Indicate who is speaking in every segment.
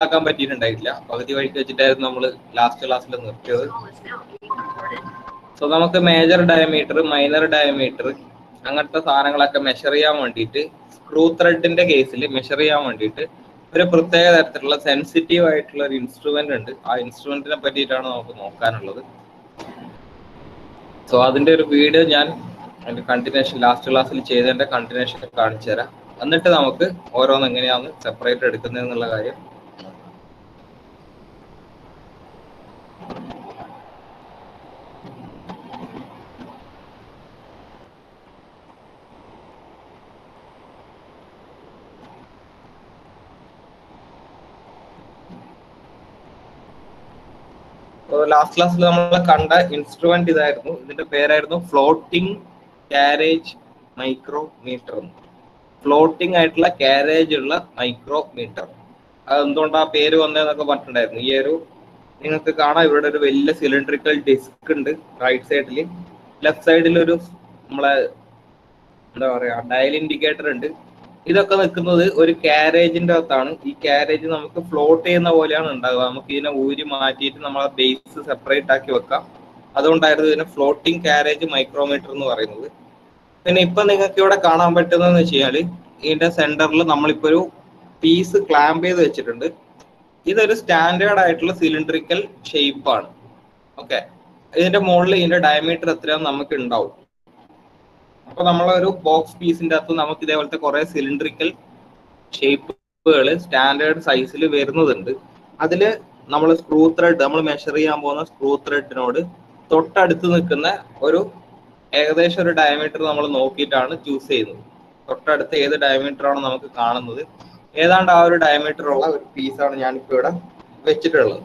Speaker 1: മനസ്സിലാക്കാൻ പറ്റിയിട്ടുണ്ടായിട്ടില്ല. പകുതി വഴിക്ക് വെച്ചിട്ടായിരുന്നു നമ്മൾ ലാസ്റ്റ് ക്ലാസ്സിൽ നിർത്തിയത്. സോ നമുക്ക് മേജർ ഡയമീറ്റർ, മൈനർ ഡയമീറ്റർ അങ്ങനത്തെ സാധനങ്ങളൊക്കെ മെഷർ ചെയ്യാൻ വേണ്ടിയിട്ട് സ്ക്രൂ ത്രെഡിന്റെ കേസിൽ മെഷർ ചെയ്യാൻ വേണ്ടിയിട്ട് ഒരു പ്രത്യേക തരത്തിലുള്ള സെൻസിറ്റീവ് ആയിട്ടുള്ള ഒരു ഇൻസ്ട്രുമെന്റ് ഉണ്ട്. ആ ഇൻസ്ട്രുമെന്റിനെ പറ്റിയിട്ടാണ് നമുക്ക് നോക്കാനുള്ളത്. സോ അതിന്റെ ഒരു വീഡിയോ ഞാൻ അതിന്റെ കണ്ടിന്യൂഷൻ ലാസ്റ്റ് ക്ലാസ്സിൽ ചെയ്തതിന്റെ കണ്ടിന്യൂഷൻ കാണിച്ചു തരാം. എന്നിട്ട് നമുക്ക് ഓരോന്ന് എങ്ങനെയാണ് സെപ്പറേറ്റ് എടുക്കുന്നത് എന്നുള്ള കാര്യം. ലാസ്റ്റ് ക്ലാസ്സിൽ നമ്മൾ കണ്ട ഇൻസ്ട്രുമെന്റ് ഇതായിരുന്നു. ഇതിന്റെ പേരായിരുന്നു ഫ്ലോട്ടിംഗ് കാരേജ് മൈക്രോമീറ്റർ. ഫ്ലോട്ടിംഗ് ആയിട്ടുള്ള കാരേജ് ഉള്ള മൈക്രോമീറ്റർ. അത് എന്തുകൊണ്ടാ പേര് വന്നതെന്നൊക്കെ പറഞ്ഞിട്ടുണ്ടായിരുന്നു. ഈ ഒരു നിങ്ങൾക്ക് കാണാം, ഇവിടെ ഒരു വലിയ സിലിണ്ടറിക്കൽ ഡിസ്ക് ഉണ്ട് റൈറ്റ് സൈഡിൽ. ലെഫ്റ്റ് സൈഡിൽ ഒരു നമ്മളെ എന്താ പറയാ ഡയൽ ഇൻഡിക്കേറ്റർ ഉണ്ട്. ഇതൊക്കെ നിൽക്കുന്നത് ഒരു കാരേജിന്റെ അകത്താണ്. ഈ കാരേജ് നമുക്ക് ഫ്ലോട്ട് ചെയ്യുന്ന പോലെയാണ് ഉണ്ടാകുക. നമുക്ക് ഇതിനെ ഊരി മാറ്റിയിട്ട് നമ്മളെ ബേസ് സെപ്പറേറ്റ് ആക്കി വെക്കാം. അതുകൊണ്ടായിരുന്നു ഇതിനെ ഫ്ലോട്ടിംഗ് കാരേജ് മൈക്രോമീറ്റർ എന്ന് പറയുന്നത്. പിന്നെ ഇപ്പൊ നിങ്ങൾക്ക് ഇവിടെ കാണാൻ പറ്റുന്നതെന്ന് വെച്ച് കഴിഞ്ഞാൽ ഇതിന്റെ സെന്ററിൽ നമ്മളിപ്പോ ഒരു പീസ് ക്ലാമ്പ് ചെയ്ത് വെച്ചിട്ടുണ്ട്. ഇതൊരു സ്റ്റാൻഡേർഡ് ആയിട്ടുള്ള സിലിണ്ടറിക്കൽ ഷേപ്പാണ്. ഓക്കെ, ഇതിന്റെ മുകളിൽ ഇതിന്റെ ഡയമീറ്റർ എത്രയാണെന്ന് നമുക്ക് ഉണ്ടാവും. അപ്പൊ നമ്മളൊരു ബോക്സ് പീസിന്റെ അകത്ത് നമുക്ക് ഇതേപോലത്തെ കുറെ സിലിണ്ടറിക്കൽ ഷേപ്പുകൾ സ്റ്റാൻഡേർഡ് സൈസിൽ വരുന്നതുണ്ട്. അതില് നമ്മൾ സ്ക്രൂ ത്രെഡ്, നമ്മൾ മെഷർ ചെയ്യാൻ പോകുന്ന സ്ക്രൂ ത്രെഡിനോട് തൊട്ടടുത്ത് നിൽക്കുന്ന ഒരു ഏകദേശം ഒരു ഡയമീറ്റർ നമ്മൾ നോക്കിയിട്ടാണ് ചൂസ് ചെയ്യുന്നത്. തൊട്ടടുത്ത് ഏത് ഡയമീറ്റർ ആണ് നമുക്ക് കാണുന്നത്, ഏതാണ്ട് ആ ഒരു ഡയമീറ്റർ ഉള്ള ഒരു പീസാണ് ഞാനിപ്പോൾ ഇവിടെ വെച്ചിട്ടുള്ളത്.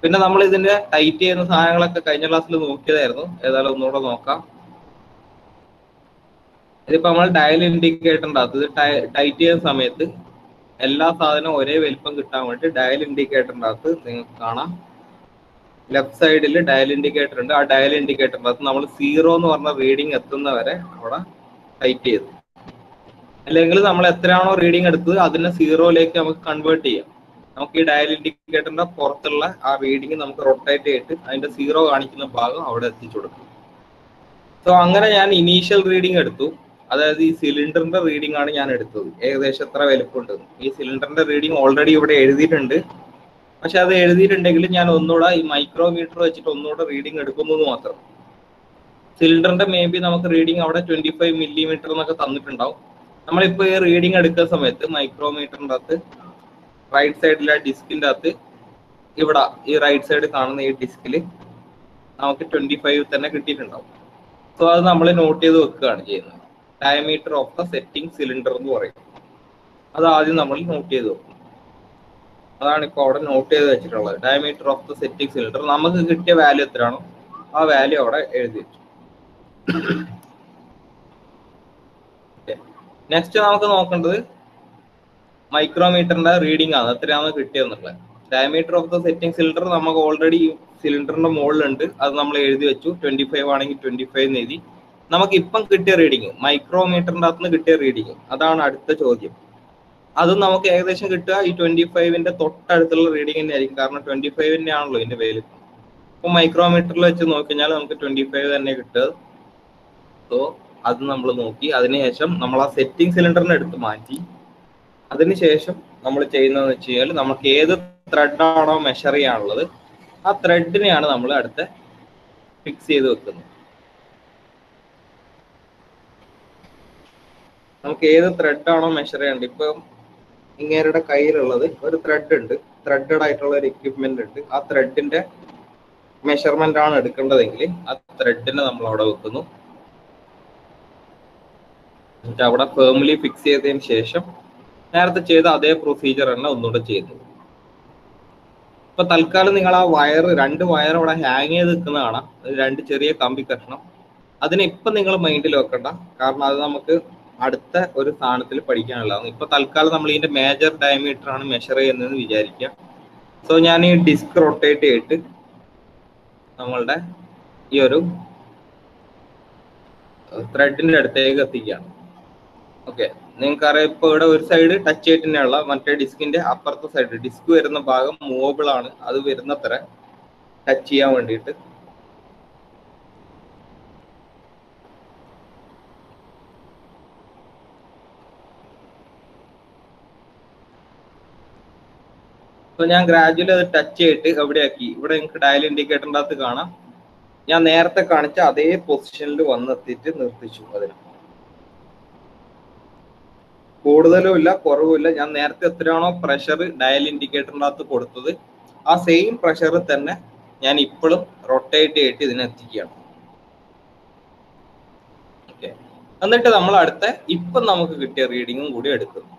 Speaker 1: പിന്നെ നമ്മൾ ഇതിന്റെ ടൈറ്റ് ചെയ്യുന്ന സാധനങ്ങളൊക്കെ കഴിഞ്ഞ ക്ലാസ്സിൽ നോക്കിയതായിരുന്നു. ഏതായാലും ഒന്നുകൂടെ നോക്കാം. ഇതിപ്പോ നമ്മൾ ഡയൽ ഇൻഡിക്കേറ്ററിന്റെ അകത്ത് ഇത് ടൈറ്റ് ചെയ്യുന്ന സമയത്ത് എല്ലാ സാധനവും ഒരേ വലിപ്പം കിട്ടാൻ വേണ്ടി ഡയൽ ഇൻഡിക്കേറ്ററിന്റെ അകത്ത് നിങ്ങൾക്ക് കാണാം ലെഫ്റ്റ് സൈഡിൽ ഡയൽ ഇൻഡിക്കേറ്റർ ഉണ്ട്. ആ ഡയൽ ഇൻഡിക്കേറ്ററിന്റെ അകത്ത് നമ്മൾ 0 എന്ന് പറഞ്ഞ റീഡിങ് എത്തുന്നവരെ അവിടെ ടൈറ്റ് ചെയ്തു. അല്ലെങ്കിൽ നമ്മൾ എത്രയാണോ റീഡിങ് എടുത്തത് അതിനെ 0യിലേക്ക് നമുക്ക് കൺവേർട്ട് ചെയ്യാം. നമുക്ക് ഈ ഡയൽ ഇൻഡിക്കേറ്ററിന്റെ പുറത്തുള്ള ആ റീഡിങ് നമുക്ക് റൊട്ടേറ്റ് ചെയ്തിട്ട് അതിന്റെ 0 കാണിക്കുന്ന ഭാഗം അവിടെ എത്തിച്ചു കൊടുക്കും. സോ അങ്ങനെ ഞാൻ ഇനീഷ്യൽ റീഡിങ് എടുത്തു. അതായത് ഈ സിലിണ്ടറിന്റെ റീഡിംഗ് ആണ് ഞാൻ എടുത്തത്. ഏകദേശം എത്ര വലുപ്പമുണ്ട്. ഈ സിലിണ്ടറിന്റെ റീഡിംഗ് ഓൾറെഡി ഇവിടെ എഴുതിയിട്ടുണ്ട്. പക്ഷെ അത് എഴുതിയിട്ടുണ്ടെങ്കിൽ ഞാൻ ഒന്നുകൂടെ ഈ മൈക്രോമീറ്റർ വെച്ചിട്ട് ഒന്നുകൂടെ റീഡിംഗ് എടുക്കുന്നത് മാത്രം. സിലിണ്ടറിന്റെ മേ ബി നമുക്ക് റീഡിംഗ് അവിടെ 25 മില്ലിമീറ്റർ എന്നൊക്കെ തന്നിട്ടുണ്ടാവും. നമ്മളിപ്പോ ഈ റീഡിംഗ് എടുക്കുന്ന സമയത്ത് മൈക്രോമീറ്ററിന്റെ അകത്ത് റൈറ്റ് സൈഡിലെ ഡിസ്കിന്റെ അകത്ത് ഇവിടെ ഈ റൈറ്റ് സൈഡ് കാണുന്ന ഈ ഡിസ്കിൽ നമുക്ക് 25 തന്നെ കിട്ടിയിട്ടുണ്ടാവും. സോ അത് നമ്മൾ നോട്ട് ചെയ്ത് വെക്കുകയാണ് ചെയ്യുന്നത്. Diameter of the setting cylinder എന്ന് പറയും. അത് ആദ്യം നമ്മൾ നോട്ട് ചെയ്ത് വെക്കും. അതാണ് ഇപ്പോൾ അവിടെ നോട്ട് ചെയ്ത് വെച്ചിട്ടുള്ളത്. Diameter of the setting cylinder. നമുക്ക് കിട്ടിയ വാല്യൂ എത്രയാണോ ആ വാല്യൂ അവിടെ എഴുതി വെച്ചു. നെക്സ്റ്റ് നമുക്ക് നോക്കേണ്ടത് മൈക്രോമീറ്ററിന്റെ റീഡിംഗ് ആണ്, എത്രയാണോ കിട്ടിയെന്നുള്ളത്. Diameter of the setting cylinder നമുക്ക് ഓൾറെഡി സിലിണ്ടറിന്റെ മുകളിലുണ്ട്. അത് നമ്മൾ എഴുതി വെച്ചു. 25 ആണെങ്കിൽ 25 എന്ന് എഴുതി. നമുക്ക് ഇപ്പം കിട്ടിയ റീഡിങ്, മൈക്രോമീറ്ററിന്റെ അകത്ത് നിന്ന് കിട്ടിയ റീഡിങ്, അതാണ് അടുത്ത ചോദ്യം. അതും നമുക്ക് ഏകദേശം കിട്ടുക ഈ 25ന്റെ തൊട്ടടുത്തുള്ള റീഡിങ് തന്നെ ആയിരിക്കും. കാരണം 25 ആണല്ലോ ഇതിന്റെ പേര്. ഇപ്പൊ മൈക്രോമീറ്ററിൽ വെച്ച് നോക്കിക്കഴിഞ്ഞാൽ നമുക്ക് 25 തന്നെ കിട്ടുക. സോ അത് നമ്മൾ നോക്കി. അതിനുശേഷം നമ്മൾ ആ സെറ്റിംഗ് സിലിണ്ടറിനെ എടുത്ത് മാറ്റി. അതിനുശേഷം നമ്മൾ ചെയ്യുന്നതെന്ന് വെച്ച് കഴിഞ്ഞാൽ നമുക്ക് ഏത് ത്രെഡാണോ മെഷർ ചെയ്യാനുള്ളത് ആ ത്രെഡിനെയാണ് നമ്മൾ അടുത്ത ഫിക്സ് ചെയ്ത് വെക്കുന്നത്. നമുക്ക് ഏത് ത്രെഡാണോ മെഷർ ചെയ്യേണ്ടത്, ഇപ്പൊ ഇങ്ങേരുടെ കയ്യിലുള്ളത് ഒരു ത്രെഡ് ഉണ്ട്, ത്രെഡഡ് ആയിട്ടുള്ള ഒരു എക്യുപ്മെന്റ് ഉണ്ട്. ആ ത്രെഡിന്റെ മെഷർമെന്റ് ആണ് എടുക്കേണ്ടതെങ്കിൽ ആ ത്രെഡിനെ നമ്മൾ അവിടെ വെക്കുന്നു. എന്നിട്ട് അവിടെ ഫേംലി ഫിക്സ് ചെയ്തതിന് ശേഷം നേരത്തെ ചെയ്ത അതേ പ്രൊസീജിയർ തന്നെ ഒന്നുകൂടെ ചെയ്യുന്നു. ഇപ്പൊ തൽക്കാലം നിങ്ങൾ ആ രണ്ട് വയർ അവിടെ ഹാങ് ചെയ്ത് നിൽക്കുന്ന കാണാം. രണ്ട് ചെറിയ കമ്പി കഷ്ണം. അതിനെ ഇപ്പൊ നിങ്ങൾ മൈൻഡിൽ വെക്കണ്ട. കാരണം അത് നമുക്ക് അടുത്ത ഒരു സ്ഥാനത്തിൽ പഠിക്കാനുള്ളതാണ്. ഇപ്പൊ തൽക്കാലം നമ്മൾ ഇതിന്റെ മേജർ ഡയമീറ്റർ ആണ് മെഷർ ചെയ്യുന്നതെന്ന് വിചാരിക്കുക. സോ ഞാൻ ഈ ഡിസ്ക് റൊട്ടേറ്റ് ചെയ്തിട്ട് നമ്മളുടെ ഈ ഒരു ത്രെഡിന്റെ അടുത്തേക്ക് എത്തിക്കുകയാണ്. ഓക്കെ, നിങ്ങൾക്കറിയാം ഇപ്പൊ ഇവിടെ ഒരു സൈഡ് ടച്ച് ചെയ്തിട്ടുള്ള മറ്റേ ഡിസ്കിന്റെ അപ്പുറത്തെ സൈഡ് ഡിസ്ക് വരുന്ന ഭാഗം മൂവബിൾ ആണ്, അത് വരുന്നത്ര ടച്ച് ചെയ്യാൻ വേണ്ടിയിട്ട്. അപ്പൊ ഞാൻ ഗ്രാജുവലി അത് ടച്ച് ചെയ്തിട്ട് എവിടെയാക്കി, ഇവിടെ നിങ്ങൾക്ക് ഡയൽ ഇൻഡിക്കേറ്ററിൻ്റെ അകത്ത് കാണാം, ഞാൻ നേരത്തെ കാണിച്ച അതേ പൊസിഷനിൽ വന്നെത്തിയിട്ട് നിർത്തിച്ചു. അതിന് കൂടുതലും ഇല്ല കുറവുമില്ല. ഞാൻ നേരത്തെ എത്രയാണോ പ്രഷർ ഡയൽ ഇൻഡിക്കേറ്ററിൻ്റെ അകത്ത് കൊടുത്തത് ആ സെയിം പ്രഷർ തന്നെ ഞാൻ ഇപ്പോഴും റൊട്ടേറ്റ് ചെയ്തിട്ട് ഇതിനെത്തിക്കുകയാണ്. ഓക്കെ, എന്നിട്ട് നമ്മൾ അടുത്ത ഇപ്പം നമുക്ക് കിട്ടിയ റീഡിങ്ങും കൂടി എടുക്കുന്നു.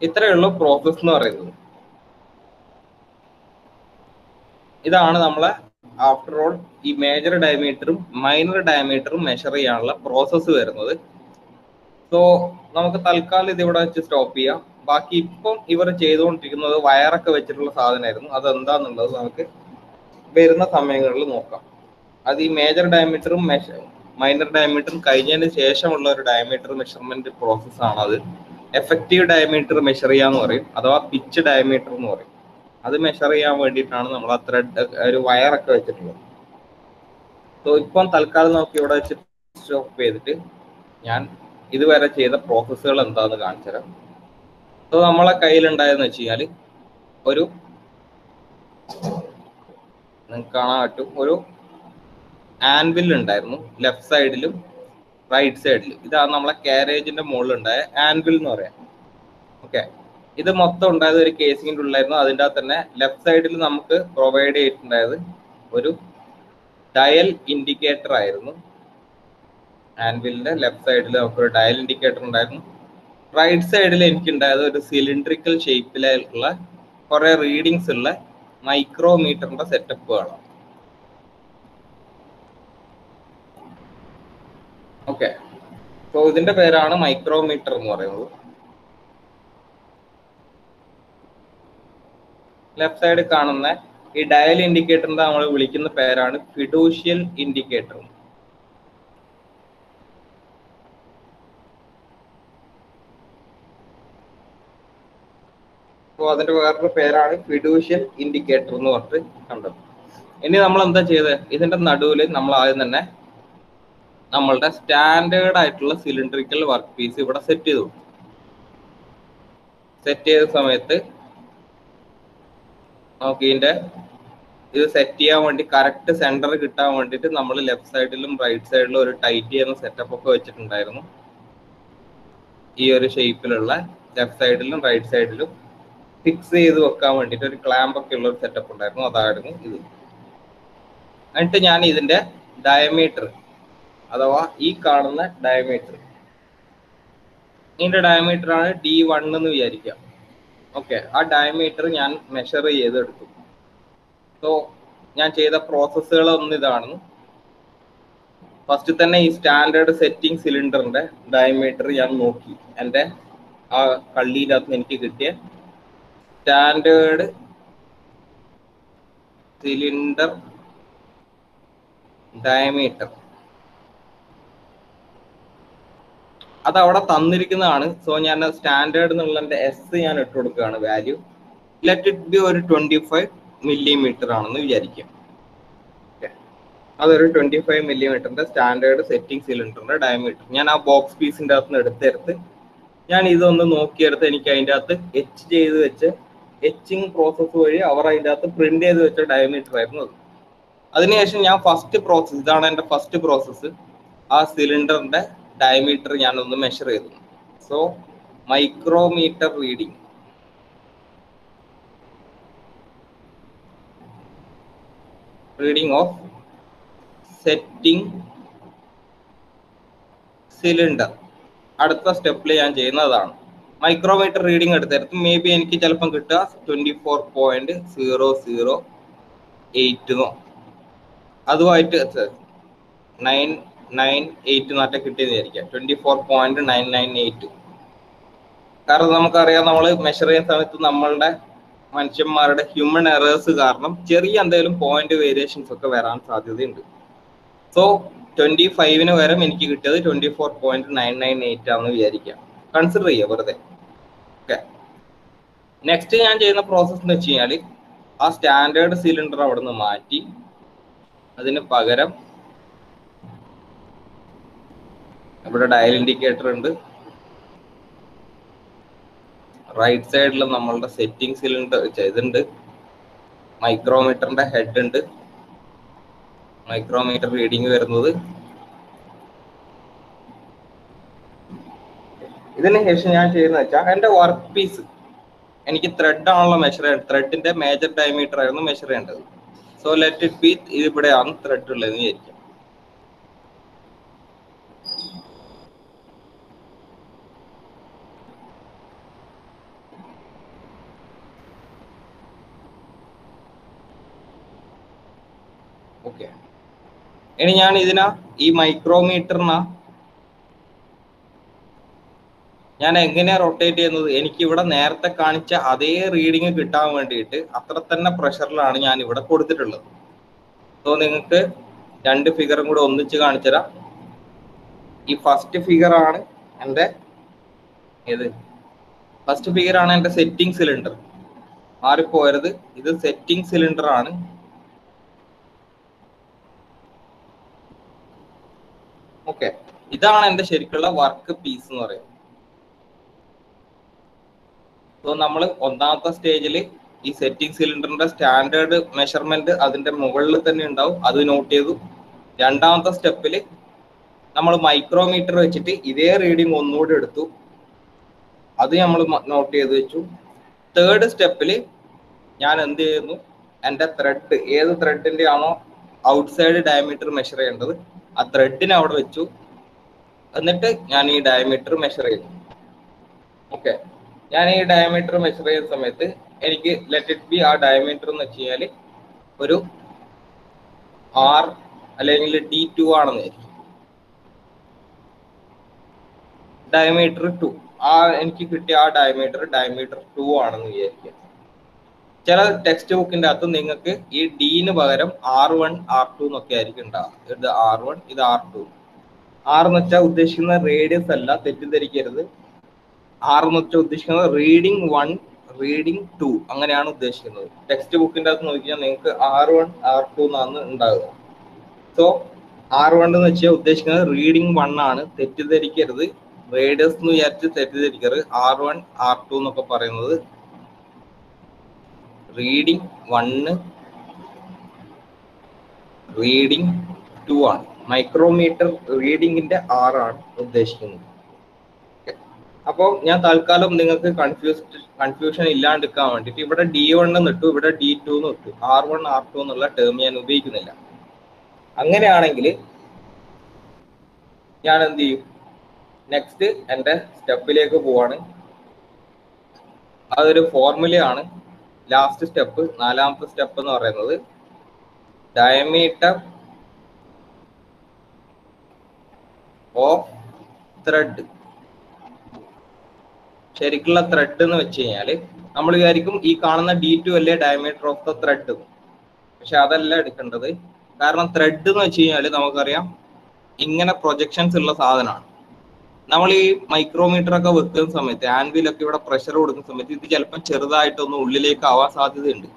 Speaker 1: ഇത്രയുള്ള പ്രോസസ് എന്ന് പറയുന്നത്. ഇതാണ് നമ്മളെ ആഫ്റ്റർ ഓൾ ഈ മേജർ ഡയമീറ്ററും മൈനർ ഡയമീറ്ററും മെഷർ ചെയ്യാനുള്ള പ്രോസസ്സ് വരുന്നത്. സോ നമുക്ക് തൽക്കാലം ഇത് ഇവിടെ വെച്ച് സ്റ്റോപ്പ് ചെയ്യാം. ബാക്കി ഇപ്പം ഇവർ ചെയ്തുകൊണ്ടിരിക്കുന്നത് വയറൊക്കെ വെച്ചിട്ടുള്ള സാധനമായിരുന്നു, അതെന്താന്നുള്ളത് നമുക്ക് വരുന്ന സമയങ്ങളിൽ നോക്കാം. അത് ഈ മേജർ ഡയമീറ്ററും മൈനർ ഡയമീറ്ററും കഴിഞ്ഞതിന് ശേഷമുള്ള ഒരു ഡയമീറ്റർ മെഷർമെന്റ് പ്രോസസ്സാണ്. അത് എഫക്റ്റീവ് ഡയമീറ്റർ മെഷർ ചെയ്യാന്ന് പറയും, അഥവാ പിച്ച് ഡയമീറ്റർ എന്ന് പറയും. അത് മെഷർ ചെയ്യാൻ വേണ്ടിയിട്ടാണ് നമ്മൾ ആ ത്രെഡ് ഒരു വയറൊക്കെ വെച്ചിട്ടുള്ളത്. സോ ഇപ്പം തൽക്കാലം നമുക്ക് ഇവിടെ വെച്ച് സ്റ്റോപ്പ് ചെയ്തിട്ട് ഞാൻ ഇതുവരെ ചെയ്ത പ്രോസസ്സുകൾ എന്താണെന്ന് കാണിച്ചു തരാം. സോ നമ്മളെ കയ്യിലുണ്ടായെന്ന് വെച്ച് കഴിഞ്ഞാൽ ഒരു നിങ്ങൾക്ക് കാണാൻ പറ്റും ഒരു ആൻവിൽ ഉണ്ടായിരുന്നു, ലെഫ്റ്റ് സൈഡിലും റൈറ്റ് സൈഡിലും. ഇതാണ് നമ്മളെ കാരേജിന്റെ മുകളിൽ ഉണ്ടായ ആൻവിൽ എന്ന് പറയാം. ഓക്കെ, ഇത് മൊത്തം ഉണ്ടായത് ഒരു കേസിങ്ങിൻ്റെ ഉള്ളിലായിരുന്നു. അതിൻ്റെ അകത്ത് തന്നെ ലെഫ്റ്റ് സൈഡിൽ നമുക്ക് പ്രൊവൈഡ് ചെയ്തിട്ടുണ്ടായത് ഒരു ഡയൽ ഇൻഡിക്കേറ്റർ ആയിരുന്നു. ആൻവിലിന്റെ ലെഫ്റ്റ് സൈഡിൽ നമുക്കൊരു ഡയൽ ഇൻഡിക്കേറ്റർ ഉണ്ടായിരുന്നു. റൈറ്റ് സൈഡിൽ എനിക്കുണ്ടായത് ഒരു സിലിണ്ടറിക്കൽ ഷേപ്പിലുള്ള കുറെ റീഡിങ്സ് ഉള്ള മൈക്രോമീറ്ററിന്റെ സെറ്റപ്പുകളാണ്. ഓക്കെ, സോ ഇതിന്റെ പേരാണ് മൈക്രോമീറ്റർ എന്ന് പറയുന്നത്. ലെഫ്റ്റ് സൈഡിൽ കാണുന്ന ഈ ഡയൽ ഇൻഡിക്കേറ്ററിന്റെ നമ്മൾ വിളിക്കുന്ന പേരാണ് ഫിഡൂഷ്യൽ ഇൻഡിക്കേറ്റർ. അപ്പോൾ അതിന്റെ വേറൊരു പേരാണ് ഫിഡൂഷ്യൽ ഇൻഡിക്കേറ്റർ എന്ന് പറഞ്ഞിട്ട് കണ്ടത്. ഇനി നമ്മൾ എന്താ ചെയ്തത്, ഇതിന്റെ നടുവിൽ നമ്മൾ ആദ്യം തന്നെ നമ്മളുടെ സ്റ്റാൻഡേർഡ് ആയിട്ടുള്ള സിലിണ്ടറിക്കൽ വർക്ക് പീസ് ഇവിടെ സെറ്റ് ചെയ്തു. സെറ്റ് ചെയ്ത സമയത്ത് നമുക്ക് ഇതിന്റെ ഇത് സെറ്റ് ചെയ്യാൻ വേണ്ടി കറക്റ്റ് സെന്റർ കിട്ടാൻ വേണ്ടിയിട്ട് നമ്മൾ ലെഫ്റ്റ് സൈഡിലും റൈറ്റ് സൈഡിലും ഒരു ടൈറ്റ് ചെയ്യുന്ന സെറ്റപ്പ് ഒക്കെ വെച്ചിട്ടുണ്ടായിരുന്നു. ഈ ഒരു ഷേപ്പിലുള്ള ലെഫ്റ്റ് സൈഡിലും റൈറ്റ് സൈഡിലും ഫിക്സ് ചെയ്ത് വെക്കാൻ വേണ്ടിയിട്ട് ഒരു ക്ലാമ്പ് ഒക്കെ ഉള്ള ഒരു സെറ്റപ്പ് ഉണ്ടായിരുന്നു, അതായിരുന്നു ഇത്. എന്നിട്ട് ഞാൻ ഇതിന്റെ ഡയമീറ്റർ അഥവാ ഈ കാണുന്ന ഡയമീറ്റർ, ഇതിന്റെ ഡയമീറ്റർ ആണ് D1 എന്ന് വിചാരിക്കാം. ഓക്കെ, ആ ഡയമീറ്റർ ഞാൻ മെഷർ ചെയ്തെടുത്തു. സോ ഞാൻ ചെയ്ത പ്രോസസ്സുകളൊന്നും ഇതാണ്. ഫസ്റ്റ് തന്നെ ഈ സ്റ്റാൻഡേർഡ് സെറ്റിംഗ് സിലിണ്ടറിന്റെ ഡയമീറ്റർ ഞാൻ നോക്കി. എൻ്റെ ആ കള്ളിയിനകത്ത് എനിക്ക് കിട്ടിയ സ്റ്റാൻഡേർഡ് സിലിണ്ടർ ഡയമീറ്റർ അത് അവിടെ തന്നിരിക്കുന്നതാണ്. സോ ഞാൻ സ്റ്റാൻഡേർഡ് എന്നുള്ള എസ് ഞാൻ ഇട്ട് കൊടുക്കുകയാണ് വാല്യൂ. ലെറ്റ് ഇറ്റ് ബി ഒരു 25 മില്ലിമീറ്റർ ആണെന്ന് വിചാരിക്കാം. അതൊരു 25 മില്ലിമീറ്ററിന്റെ സ്റ്റാൻഡേർഡ് സെറ്റിംഗ് സിലിണ്ടറിന്റെ ഡയമീറ്റർ ഞാൻ ആ ബോക്സ് പീസിന്റെ അകത്ത് നിന്ന് എടുത്തെടുത്ത് ഞാൻ ഇതൊന്ന് നോക്കിയെടുത്ത് എനിക്ക് അതിൻ്റെ അകത്ത് എച്ച് ചെയ്ത് വെച്ച് എച്ചിങ് പ്രോസസ്സ് വഴി അവർ അതിൻ്റെ അകത്ത് പ്രിന്റ് ചെയ്ത് വെച്ച ഡയമീറ്റർ ആയിരുന്നു അത്. അതിനുശേഷം ഞാൻ ഫസ്റ്റ് പ്രോസസ്സ്, ഇതാണ് എൻ്റെ ഫസ്റ്റ് പ്രോസസ്സ്, ആ സിലിണ്ടറിന്റെ ഡയമീറ്റർ ഞാനൊന്ന് മെഷർ ചെയ്തു. So micrometer reading of setting cylinder. അടുത്ത സ്റ്റെപ്പിൽ ഞാൻ ചെയ്യുന്നതാണ് മൈക്രോമീറ്റർ റീഡിങ് എടുത്തെടുത്ത് മേ ബി എനിക്ക് ചിലപ്പം കിട്ടുക 24.008 അതുമായിട്ട് 998 നാട്ടെ കിട്ടിയെന്ന് വിചാരിക്കാം. 24.998. കാരണം നമുക്കറിയാം നമ്മൾ മെഷർ ചെയ്യുന്ന സമയത്ത് നമ്മളുടെ മനുഷ്യന്മാരുടെ ഹ്യൂമൻ എറേഴ്സ് കാരണം ചെറിയ എന്തെങ്കിലും പോയിന്റ് വേരിയേഷൻസ് ഒക്കെ വരാൻ സാധ്യതയുണ്ട്. സോ 25 പകരം എനിക്ക് കിട്ടിയത് 24.998 ആണെന്ന് വിചാരിക്കാം. കൺസിഡർ ചെയ്യുക വെറുതെ. ഓക്കെ, നെക്സ്റ്റ് ഞാൻ ചെയ്യുന്ന പ്രോസസ് എന്ന് വെച്ച് കഴിഞ്ഞാൽ ആ സ്റ്റാൻഡേർഡ് സിലിണ്ടർ അവിടെ നിന്ന് മാറ്റി അതിന് പകരം ഇവിടെ ഡയൽ ഇൻഡിക്കേറ്റർ ഉണ്ട്, റൈറ്റ് സൈഡിൽ നമ്മളുടെ സെറ്റിംഗ് സിലിണ്ടർ ഇതുണ്ട്, മൈക്രോമീറ്ററിന്റെ ഹെഡ് ഉണ്ട്, മൈക്രോമീറ്റർ റീഡിങ് വരുന്നത്. ഇതിന് ശേഷം ഞാൻ ചെയ്യുന്നത് വെച്ചാൽ എൻ്റെ വർക്ക് പീസ് എനിക്ക് ത്രെഡ് ആണല്ലോ മെഷർ ചെയ്യേണ്ടത്, ത്രെഡിന്റെ മേജർ ഡയമീറ്റർ ആയിരുന്നു മെഷർ ചെയ്യേണ്ടത്. സോ ലെറ്റ് ഇറ്റ് ബി ഇതിവിടെയാണ് ത്രെഡ് ഉള്ളതെന്ന് വിചാരിക്കാം. ഓക്കെ, ഇനി ഞാൻ ഈ മൈക്രോമീറ്ററിന ഞാൻ എങ്ങനെയാ റൊട്ടേറ്റ് ചെയ്യുന്നത്? എനിക്ക് ഇവിടെ നേരത്തെ കാണിച്ച അതേ റീഡിങ് കിട്ടാൻ വേണ്ടിയിട്ട് അത്ര തന്നെ പ്രഷറിലാണ് ഞാൻ ഇവിടെ കൊടുത്തിട്ടുള്ളത്. സോ നിങ്ങൾക്ക് രണ്ട് ഫിഗറും കൂടെ ഒന്നിച്ച് കാണിച്ചു തരാം. ഈ ഫസ്റ്റ് ഫിഗർ ആണ് എൻ്റെ ഫസ്റ്റ് ഫിഗർ ആണ് എൻ്റെ സെറ്റിംഗ് സിലിണ്ടർ. മാറിപ്പോയരുത്, ഇത് സെറ്റിംഗ് സിലിണ്ടർ ആണ്. ഓക്കെ, ഇതാണ് എൻ്റെ ശരിക്കുള്ള വർക്ക് പീസ് എന്ന് പറയുന്നത്. സോ നമ്മൾ ഒന്നാമത്തെ സ്റ്റേജിൽ ഈ സെറ്റിംഗ് സിലിണ്ടറിന്റെ സ്റ്റാൻഡേർഡ് മെഷർമെന്റ് അതിന്റെ മുകളിൽ തന്നെ ഉണ്ടാവും, അത് നോട്ട് ചെയ്തു. രണ്ടാമത്തെ സ്റ്റെപ്പിൽ നമ്മൾ മൈക്രോമീറ്റർ വെച്ചിട്ട് ഇതേ റീഡിങ് ഒന്നുകൂടി എടുത്തു, അത് നമ്മൾ നോട്ട് ചെയ്ത് വെച്ചു. തേർഡ് സ്റ്റെപ്പിൽ ഞാൻ എന്ത് ചെയ്യുന്നു, എൻ്റെ ത്രെഡ് ഏത് ത്രെഡിന്റെ ആണോ ഔട്ട്സൈഡ് ഡയമീറ്റർ മെഷർ ചെയ്യേണ്ടത് ആ ത്രെഡിനെ അവിടെ വെച്ചു. എന്നിട്ട് ഞാൻ ഈ ഡയമീറ്റർ മെഷർ ചെയ്തു. ഓക്കെ, ഞാൻ ഈ ഡയമീറ്റർ മെഷർ ചെയ്യുന്ന സമയത്ത് എനിക്ക് ലെറ്റ് ഇറ്റ് ബി ആ ഡയമീറ്റർ എന്ന് വെച്ച് കഴിഞ്ഞാൽ ഒരു R അല്ലെങ്കിൽ D2 ആണെന്ന് വിചാരിക്കും. ഡയമീറ്റർ 2 എനിക്ക് കിട്ടിയ ആ ഡയമീറ്റർ 2 ആണെന്ന് വിചാരിക്കുക. ചില ടെക്സ്റ്റ് ബുക്കിന്റെ അകത്ത് നിങ്ങൾക്ക് ഈ ഡീന് പകരം R1 R2 എന്നൊക്കെ ആയിരിക്കും ഉണ്ടാവുക. ഇത് R1 ഇത് R2. R എന്ന് വെച്ചാൽ ഉദ്ദേശിക്കുന്ന റേഡിയസ് അല്ല, തെറ്റിദ്ധരിക്കരുത്. R എന്ന് വെച്ചാൽ ഉദ്ദേശിക്കുന്നത് റീഡിങ് 1 റീഡിങ് 2 അങ്ങനെയാണ് ഉദ്ദേശിക്കുന്നത്. ടെക്സ്റ്റ് ബുക്കിന്റെ അകത്ത് നോക്കിയാൽ നിങ്ങൾക്ക് R1 R2 എന്നാണ് ഉണ്ടാവുക. സോ R1 എന്ന് വെച്ചാൽ ഉദ്ദേശിക്കുന്നത് റീഡിങ് 1 ആണ്, തെറ്റിദ്ധരിക്കരുത്. റേഡിയസ് എന്ന് വിചാരിച്ച് തെറ്റിദ്ധരിക്കരുത്. R1 R2 എന്നൊക്കെ പറയുന്നത് റീഡിങ് 1 റീഡിങ് 2 ആണ്. മൈക്രോമീറ്റർ റീഡിങ്ങിന്റെ R ആണ് ഉദ്ദേശിക്കുന്നത്. അപ്പോൾ ഞാൻ തൽക്കാലം നിങ്ങൾക്ക് കൺഫ്യൂഷൻ ഇല്ലാണ്ടിരിക്കാൻ വേണ്ടിയിട്ട് ഇവിടെ D1 എന്ന് ഇട്ടു, ഇവിടെ D2 എന്ന് ഇട്ടു. R1 R2 എന്നുള്ള ടേം ഞാൻ ഉപയോഗിക്കുന്നില്ല. അങ്ങനെയാണെങ്കിൽ ഞാൻ എന്ത് ചെയ്യും, നെക്സ്റ്റ് എൻ്റെ സ്റ്റെപ്പിലേക്ക് പോവാണ്. അതൊരു ഫോർമുലയാണ്. ലാസ്റ്റ് സ്റ്റെപ്പ്, നാലാമത്തെ സ്റ്റെപ്പ് എന്ന് പറയുന്നത് ഡയമീറ്റർ ഓഫ് ത്രെഡ്. ശരിക്കുള്ള ത്രെഡ് എന്ന് വെച്ച് കഴിഞ്ഞാൽ നമ്മൾ വിചാരിക്കും ഈ കാണുന്ന D2 അല്ലേ ഡയമീറ്റർ ഓഫ് ദ ത്രെഡ്, പക്ഷെ അതല്ല എടുക്കേണ്ടത്. കാരണം ത്രെഡ് എന്ന് വെച്ച് കഴിഞ്ഞാൽ നമുക്കറിയാം ഇങ്ങനെ പ്രൊജക്ഷൻസ് ഉള്ള സാധനമാണ്. നമ്മൾ ഈ മൈക്രോമീറ്റർ ഒക്കെ വെക്കുന്ന സമയത്ത് ആൻവിലൊക്കെ ഇവിടെ പ്രഷർ കൊടുക്കുന്ന സമയത്ത് ഇത് ചിലപ്പോൾ ചെറുതായിട്ടൊന്ന് ഉള്ളിലേക്ക് ആവാൻ സാധ്യതയുണ്ട്.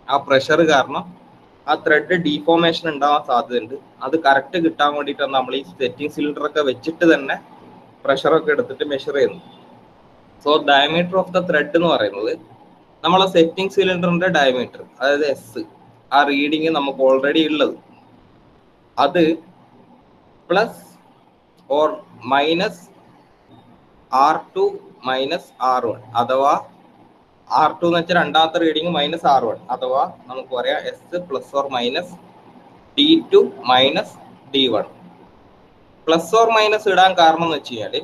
Speaker 1: ആ പ്രഷർ കാരണം ആ ത്രെഡ് ഡീഫോർമേഷൻ ഉണ്ടാവാൻ സാധ്യതയുണ്ട്. അത് കറക്റ്റ് കിട്ടാൻ വേണ്ടിയിട്ടാണ് നമ്മൾ ഈ സെറ്റിംഗ് സിലിണ്ടർ ഒക്കെ വെച്ചിട്ട് തന്നെ പ്രഷറൊക്കെ എടുത്തിട്ട് മെഷർ ചെയ്യുന്നത്. So diameter of the thread എന്ന് പറയുന്നത് നമ്മളെ സെറ്റിംഗ് സിലിണ്ടറിന്റെ ഡയമീറ്റർ, അതായത് S, ആ റീഡിങ് നമുക്ക് ഓൾറെഡി ഉള്ളത്, അത് plus or minus R2 minus R1, അഥവാ R2 എന്ന് വെച്ചാൽ രണ്ടാമത്തെ റീഡിങ് മൈനസ് R1, അഥവാ നമുക്ക് പറയാം S plus or minus D2 minus D1. Plus or minus ഇടാൻ കാരണം എന്ന് വെച്ച് കഴിഞ്ഞാൽ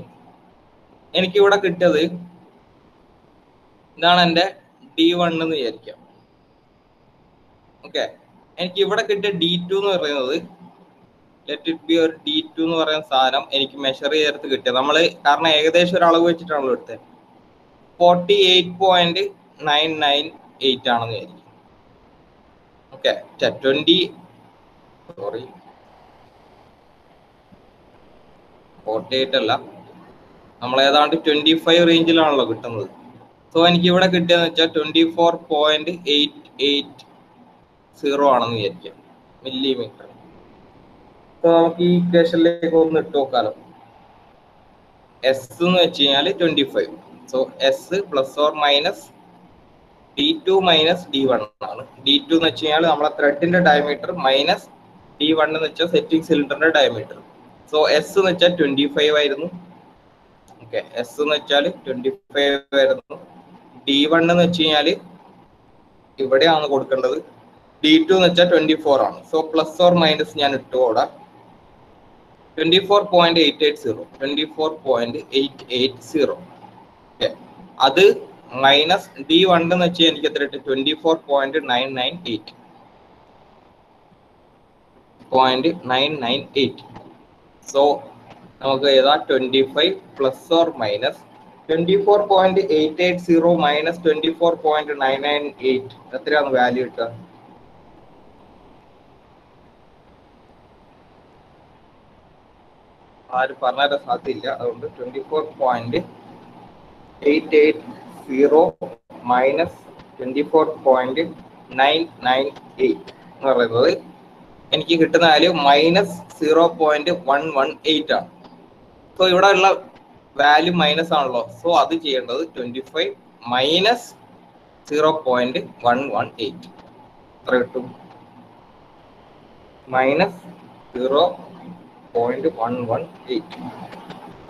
Speaker 1: എനിക്കിവിടെ കിട്ടിയത് ഇതാണ് എൻ്റെ D1 എന്ന് വിചാരിക്കാം. ഓക്കെ, എനിക്ക് ഇവിടെ കിട്ടിയ D2 എന്ന് പറയുന്നത് ലെറ്റ് ഇറ്റ് ബി ഒരു D2 എന്ന് പറയുന്ന സാധനം എനിക്ക് മെഷർ ചെയ്തെടുത്ത് കിട്ടിയത് നമ്മൾ കാരണം ഏകദേശം ഒരു അളവ് വെച്ചിട്ടാണല്ലോ എടുത്തത്. 48.998 ആണെന്ന് വിചാരിക്കും. ഓക്കെ, 20 48 അല്ല, നമ്മൾ ഏതാണ്ട് 25 റേഞ്ചിലാണല്ലോ കിട്ടുന്നത്. സോ എനിക്ക് ഇവിടെ കിട്ടിയെന്ന് വെച്ചാൽ 24.880 ആണെന്ന് വിചാരിക്കാം, മില്ലിമീറ്റർ. സോ നമുക്ക് ഈ ഇക്വേഷനിലേക്ക് ഒന്ന് ഇട്ട് നോക്കാലോ. എസ് എന്ന് വെച്ച് കഴിഞ്ഞാൽ 25. So S plus or minus D2 minus D1 ആണ്. D2 എന്ന് വെച്ച് കഴിഞ്ഞാൽ നമ്മളെ ത്രെഡിന്റെ ഡയമീറ്റർ മൈനസ് D1 എന്ന് വെച്ചാൽ സെറ്റിംഗ് സിലിണ്ടറിന്റെ ഡയമീറ്റർ. സോ എസ് എന്ന് വെച്ചാൽ 25 ആയിരുന്നു. ഓക്കെ, എസ് എന്ന് വെച്ചാൽ 25 ആയിരുന്നു. D1 എന്ന് വെച്ച് കഴിഞ്ഞാൽ ഇവിടെയാണ് കൊടുക്കേണ്ടത്. D2 എന്ന് വെച്ചാൽ 24 ആണ്. സോ പ്ലസ് ഓർ മൈനസ് ഞാൻ ഇട്ടുകൂടാ. 24.880 24.880. ഓക്കെ, അത് മൈനസ് D1 എന്ന് വെച്ചാൽ എനിക്ക് എത്ര കിട്ടും? 24.998. സോ നമുക്ക് ഏതാ 25 പ്ലസ് ഓർ മൈനസ് 24.880 മൈനസ് 24.998 എത്രയാണ് വാല്യൂ കിട്ടുക? ആരും പറഞ്ഞാൽ സാധ്യമില്ല. അതുകൊണ്ട് 24.880 മൈനസ് 24.998 എന്ന് പറയുന്നത് എനിക്ക് കിട്ടുന്ന വാല്യൂ മൈനസ് 0.118 ആണ്. സോ ഇവിടെ ഉള്ള വാല്യൂ മൈനസ് ആണല്ലോ. സോ അത് ചെയ്യേണ്ടത് 25 മൈനസ് 0.118 എത്ര കിട്ടും? മൈനസ് 0.118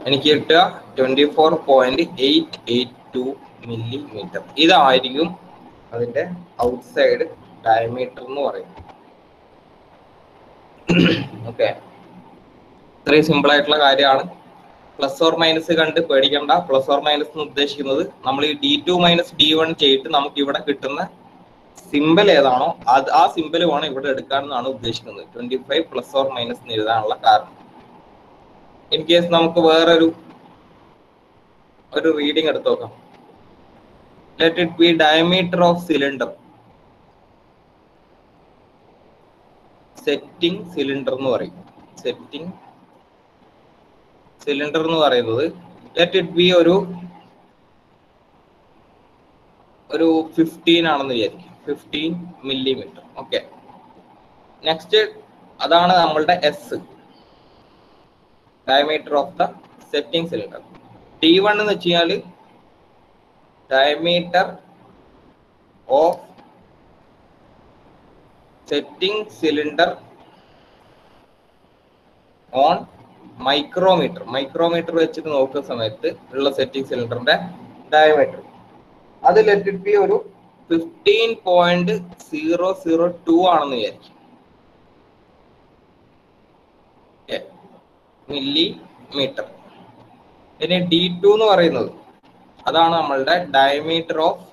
Speaker 1: എനിക്ക് കിട്ടുക 24.882 മില്ലിമീറ്റർ. ഇതായിരിക്കും അതിന്റെ ഔട്ട്സൈഡ് ഡയമീറ്റർ എന്ന് പറയുന്നത്. ഓക്കെ, ഇത്രയും സിമ്പിൾ ആയിട്ടുള്ള കാര്യമാണ്. പ്ലസ് ഓർ മൈനസ് കണ്ട് പേടിക്കണ്ട. പ്ലസ് ഓർ മൈനസ് എന്ന് ഉദ്ദേശിക്കുന്നത് നമ്മൾ ഈ D2 മൈനസ് D1 ചെയ്തിട്ട് നമുക്ക് ഇവിടെ കിട്ടുന്ന സിമ്പിൾ ഏതാണോ ആ സിമ്പിൾ വേണം ഇവിടെ എടുക്കാനെന്നാണ് ഉദ്ദേശിക്കുന്നത്. 25 പ്ലസ് ഓർ മൈനസ് എന്ന് എഴുതാനുള്ള കാരണം. ഇൻ കേസ് നമുക്ക് വേറൊരു റീഡിങ് എടുത്ത് നോക്കാം. Let it B diameter of cylinder, setting cylinder എന്ന് പറയും. സെറ്റിംഗ് സിലിണ്ടർ എന്ന് പറയുന്നത് ലെറ്റ് ഇറ്റ് ബി ഒരു 15 ആണെന്ന് വിചാരിക്കും. 15 മില്ലിമീറ്റർ. ഓക്കെ, നെക്സ്റ്റ് അതാണ് നമ്മളുടെ S, diameter of the setting cylinder. D1 എന്ന് വെച്ച് കഴിഞ്ഞാൽ diameter of setting cylinder on micrometer. Micrometer വെച്ചിട്ട് നോക്കുന്ന സമയത്ത് ഉള്ള സെറ്റിംഗ് സിലിണ്ടറിന്റെ ഡയമീറ്റർ അത് ലെറ്റ് ഇറ്റ് ബി ഒരു 15.002 ആണെന്ന് വിചാരിക്കും, മില്ലിമീറ്റർ. ഇനി D2 എന്ന് പറയുന്നത് അതാണ് നമ്മളുടെ ഡയമീറ്റർ ഓഫ്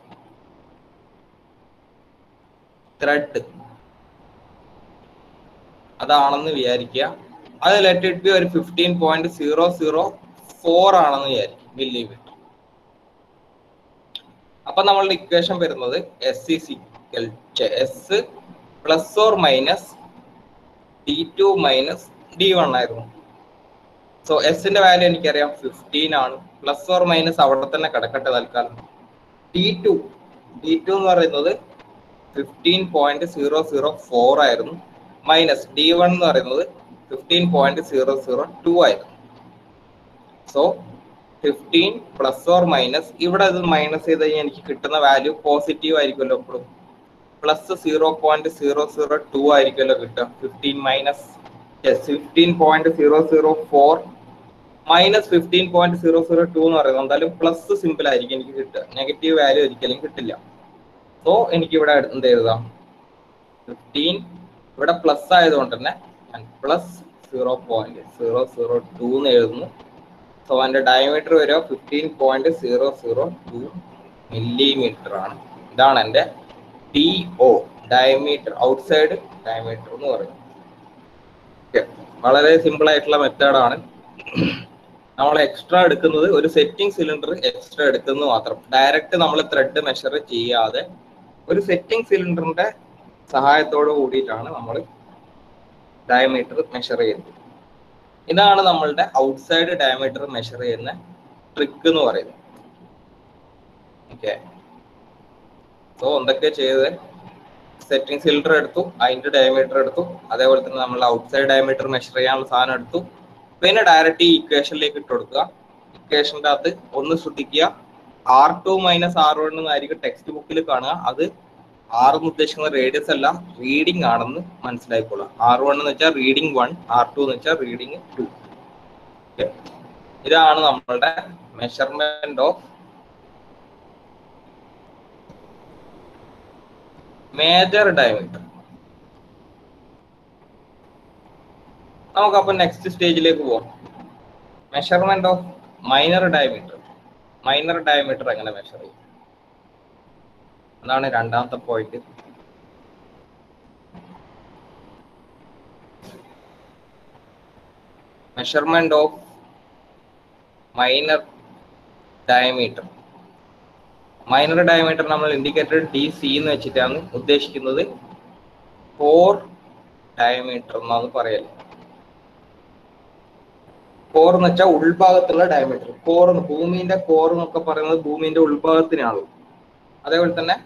Speaker 1: ത്രെഡ്, അതാണെന്ന് വിചാരിക്കുക. അത് ലെറ്റ് ഇറ്റ് ബി ഒരു 15.004 ആണെന്ന് വിചാരിക്കും, മില്ലിമീറ്റർ. അപ്പൊ നമ്മളുടെ ഇക്വേഷൻ വരുന്നത് S plus or minus D2 minus D1 ആയിരുന്നു. സോ എസിന്റെ വാല്യൂ എനിക്കറിയാം 15 ആണ്. പ്ലസ് ഓർ മൈനസ് അവിടെ തന്നെ കിടക്കട്ടെ തൽക്കാലം. D2 എന്ന് പറയുന്നത് 15.004 ആയിരുന്നു. മൈനസ് D1 എന്ന് പറയുന്നത് 15.002 ആയിരുന്നു. സോ 15 പ്ലസ് ഓർ മൈനസ് ഇവിടെ ഇത് മൈനസ് ചെയ്ത് കഴിഞ്ഞാൽ എനിക്ക് കിട്ടുന്ന വാല്യൂ പോസിറ്റീവ് ആയിരിക്കുമല്ലോ എപ്പോഴും. പ്ലസ് 0.002 ആയിരിക്കുമല്ലോ കിട്ടുക. 15 മൈനസ് 15.004 മൈനസ് 15.002 എന്ന് പറയുന്നത് എന്തായാലും പ്ലസ് സിമ്പിൾ ആയിരിക്കും എനിക്ക് കിട്ടുക. നെഗറ്റീവ് വാല്യൂ ഒരിക്കലും കിട്ടില്ല. സോ എനിക്ക് ഇവിടെ എന്ത് എഴുതാം? 15 ഇവിടെ പ്ലസ് ആയതുകൊണ്ട് തന്നെ ഞാൻ പ്ലസ് 0.002 എന്ന് എഴുതുന്നു. സോ അതിന്റെ ഡയമീറ്റർ വരിക 15.002 മില്ലിമീറ്റർ ആണ്. ഇതാണ് എൻ്റെ DO, ഡയമീറ്റർ, ഔട്ട്സൈഡ് ഡയമീറ്റർ എന്ന് പറയും. വളരെ സിമ്പിൾ ആയിട്ടുള്ള മെത്തേഡാണ്. നമ്മൾ എക്സ്ട്രാ എടുക്കുന്നത് ഒരു സെറ്റിംഗ് സിലിണ്ടർ എക്സ്ട്രാ എടുക്കുന്നത് മാത്രം. ഡയറക്റ്റ് നമ്മൾ ത്രെഡ് മെഷർ ചെയ്യാതെ ഒരു സെറ്റിംഗ് സിലിണ്ടറിന്റെ സഹായത്തോട് കൂടിയിട്ടാണ് നമ്മൾ ഡയമീറ്റർ മെഷർ ചെയ്യുന്നത്. ഇതാണ് നമ്മളുടെ ഔട്ട്സൈഡ് ഡയമീറ്റർ മെഷർ ചെയ്യുന്ന ട്രിക്ക് എന്ന് പറയുന്നത്. ഓക്കെ, സോ എന്തൊക്കെ ചെയ്ത് സെറ്റിംഗ് സിലിണ്ടർ എടുത്തു, അതിന്റെ ഡയമീറ്റർ എടുത്തു, അതേപോലെ തന്നെ നമ്മൾ ഔട്ട്സൈഡ് ഡയമീറ്റർ മെഷർ ചെയ്യാനുള്ള സാധനം എടുത്തു, പിന്നെ ഡയറക്റ്റ് ഈ ഇക്വേഷനിലേക്ക് ഇട്ട് കൊടുക്കുക. ഇക്വേഷൻ്റെ അകത്ത് ഒന്ന് ശ്രദ്ധിക്കുക, R2 - R1 എന്നായിരിക്കും ടെക്സ്റ്റ് ബുക്കിൽ കാണുക. അത് R എന്ന് ഉദ്ദേശിക്കുന്ന റേഡിയസ് അല്ല, റീഡിംഗ് ആണെന്ന് മനസ്സിലായിക്കോളുക. R1 എന്ന് വെച്ചാൽ റീഡിംഗ് 1, R2 എന്ന് വെച്ചാൽ റീഡിംഗ് 2. ഇതാണ് നമ്മളുടെ മെഷർമെന്റ് ഓഫ് മേജർ ഡയമീറ്റർ. നമുക്കപ്പോൾ നെക്സ്റ്റ് സ്റ്റേജിലേക്ക് പോവാം. Measurement of minor diameter. Minor diameter എങ്ങനെ മെഷർ ചെയ്യും? അതാണ് രണ്ടാമത്തെ point. Measurement of minor diameter. Minor diameter നമ്മൾ ഇൻഡിക്കേറ്റർ DC എന്ന് വെച്ചിട്ടാണ് ഉദ്ദേശിക്കുന്നത്. കോർ ഡയമീറ്റർ എന്നാണ് പറയല്. കോർ എന്ന് വെച്ചാൽ ഉൾഭാഗത്തുള്ള ഡയമീറ്റർ. കോർ, ഭൂമിന്റെ കോർ എന്നൊക്കെ പറയുന്നത് ഭൂമിന്റെ ഉൾഭാഗത്തിനാണ്. അതേപോലെ തന്നെ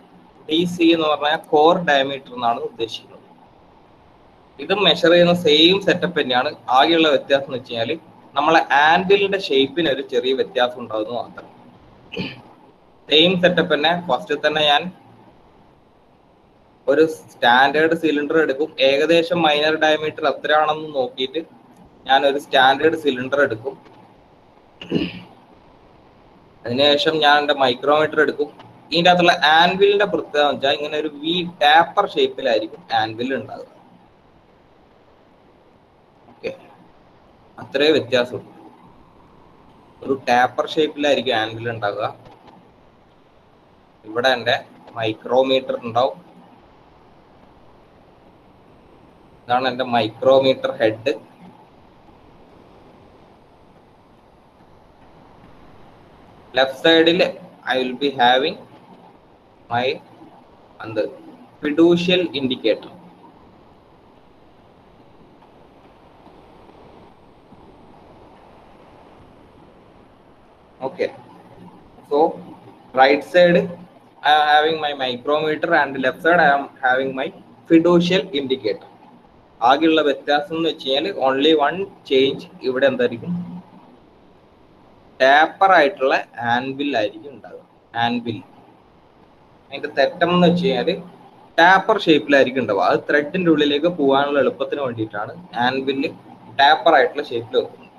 Speaker 1: DC എന്ന് പറഞ്ഞാൽ കോർ ഡയമീറ്റർ എന്നാണ് ഉദ്ദേശിക്കുന്നത്. ഇത് മെഷർ ചെയ്യുന്ന സെയിം സെറ്റപ്പ് തന്നെയാണ്. ആകെയുള്ള വ്യത്യാസം എന്ന് വെച്ച് കഴിഞ്ഞാൽ നമ്മളെ ആൻവിലിന്റെ ഷേപ്പിന് ഒരു ചെറിയ വ്യത്യാസം ഉണ്ടാകുന്നു മാത്രം. സെയിം സെറ്റപ്പ് തന്നെ. ഫസ്റ്റ് തന്നെ ഞാൻ ഒരു സ്റ്റാൻഡേർഡ് സിലിണ്ടർ എടുക്കും. ഏകദേശം മൈനർ ഡയമീറ്റർ എത്രയാണെന്ന് നോക്കിയിട്ട് ഞാൻ ഒരു സ്റ്റാൻഡേർഡ് സിലിണ്ടർ എടുക്കും. അതിനുശേഷം ഞാൻ എൻ്റെ മൈക്രോമീറ്റർ എടുക്കും. ഇതിൻ്റെ അകത്തുള്ള ആൻവിലിന്റെ പ്രത്യേകത എന്ന് വെച്ചാൽ ഇങ്ങനെ ഒരു ടാപ്പർ ഷേപ്പിലായിരിക്കും ആൻവിൽ ഉണ്ടാകുക. ഓക്കെ, അത്രേ വ്യത്യാസമുള്ളൂ. ഒരു ടാപ്പർ ഷേപ്പിലായിരിക്കും ആൻവിൽ ഉണ്ടാകുക. ഇവിടെ എൻ്റെ മൈക്രോമീറ്റർ ഉണ്ടാവും. ഇതാണ് എൻ്റെ മൈക്രോമീറ്റർ ഹെഡ്. ലെഫ്റ്റ് സൈഡിൽ I will be having my fiducial indicator. Okay, so right side I am having my micrometer and left side I am having my fiducial indicator. ആകെയുള്ള വ്യത്യാസം എന്ന് വെച്ച് കഴിഞ്ഞാൽ ഓൺലി വൺ ചേഞ്ച്. ഇവിടെ എന്തായിരിക്കും? Taper ആയിട്ടുള്ള anvil ആയിരിക്കും ഉണ്ടാകുക. ആൻവിൽ അതിന്റെ തെറ്റം എന്ന് വെച്ച് കഴിഞ്ഞാൽ ടാപ്പർ ഷേപ്പിലായിരിക്കും ഉണ്ടാവുക. അത് ത്രെഡിന്റെ ഉള്ളിലേക്ക് പോകാനുള്ള എളുപ്പത്തിന് വേണ്ടിയിട്ടാണ് ആൻവില് ടാപ്പർ ആയിട്ടുള്ള ഷേപ്പിൽ വെക്കുന്നത്.